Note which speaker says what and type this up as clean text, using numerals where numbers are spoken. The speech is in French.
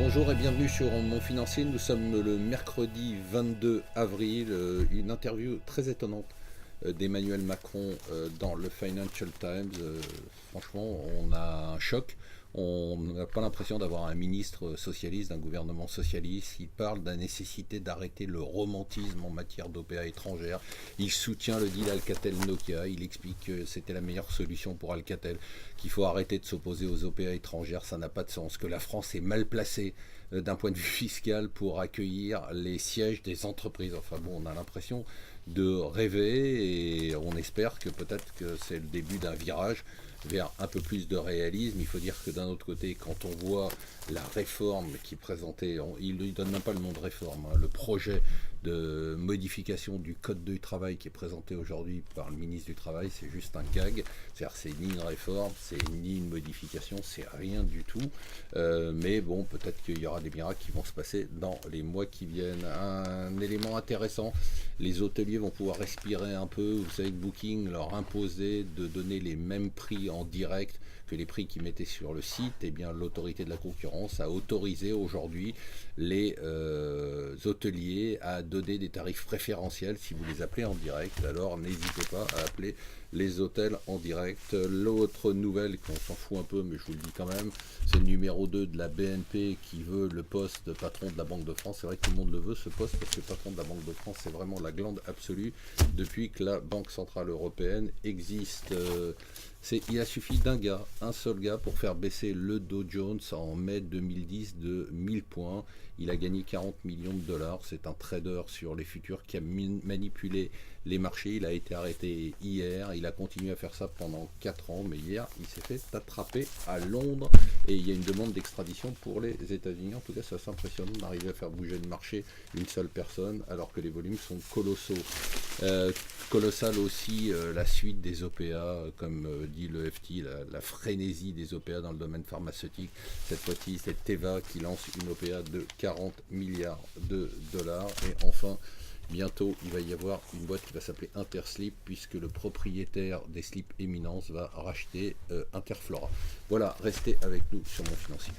Speaker 1: Bonjour et bienvenue sur Mon Financier. Nous sommes le mercredi 22 avril. Une interview très étonnante d'Emmanuel Macron dans le Financial Times. Franchement, on a un choc. On n'a pas l'impression d'avoir un ministre socialiste, d'un gouvernement socialiste. Il parle de la nécessité d'arrêter le romantisme en matière d'OPA étrangère. Il soutient le deal Alcatel-Nokia. Il explique que c'était la meilleure solution pour Alcatel, qu'il faut arrêter de s'opposer aux OPA étrangères. Ça n'a pas de sens, que la France est mal placée d'un point de vue fiscal pour accueillir les sièges des entreprises. Enfin bon, on a l'impression de rêver et on espère que peut-être que c'est le début d'un virage vers un peu plus de réalisme. Il faut dire que d'un autre côté, quand on voit la réforme qui est présentée, il ne donne même pas le nom de réforme, le projet de modification du code du travail qui est présenté aujourd'hui par le ministre du Travail, c'est juste un gag. C'est-à-dire c'est ni une réforme, c'est ni une modification, c'est rien du tout. Mais bon, peut-être qu'il y aura des miracles qui vont se passer dans les mois qui viennent. Un élément intéressant, les hôteliers vont pouvoir respirer un peu. Vous savez que Booking leur imposait de donner les mêmes prix en direct que les prix qu'ils mettaient sur le site. Et bien l'autorité de la concurrence a autorisé aujourd'hui les hôteliers à donner des tarifs préférentiels si vous les appelez en direct. Alors n'hésitez pas à appeler les hôtels en direct. L'autre nouvelle, qu'on s'en fout un peu, mais je vous le dis quand même, c'est le numéro 2 de la BNP qui veut le poste de patron de la Banque de France. C'est vrai que tout le monde le veut, ce poste, parce que le patron de la Banque de France, c'est vraiment la glande absolue depuis que la Banque Centrale Européenne existe. Il a suffi d'un gars, un seul gars, pour faire baisser le Dow Jones en mai 2010 de 1000 points. Il a gagné 40 millions de dollars. C'est un trader sur les futurs qui a manipulé les marchés. Il a été arrêté hier. Il a continué à faire ça pendant 4 ans. Mais hier, il s'est fait attraper à Londres. Et il y a une demande d'extradition pour les États-Unis. En tout cas, c'est assez impressionnant d'arriver à faire bouger le marché une seule personne, alors que les volumes sont colossaux. Colossal aussi la suite des OPA, comme dit le FT, la frénésie des OPA dans le domaine pharmaceutique. Cette fois-ci, c'est Teva qui lance une OPA de 40 milliards de dollars. Et enfin, bientôt, il va y avoir une boîte qui va s'appeler Interslip, puisque le propriétaire des slips Eminence va racheter Interflora. Voilà, restez avec nous sur Mon Financier.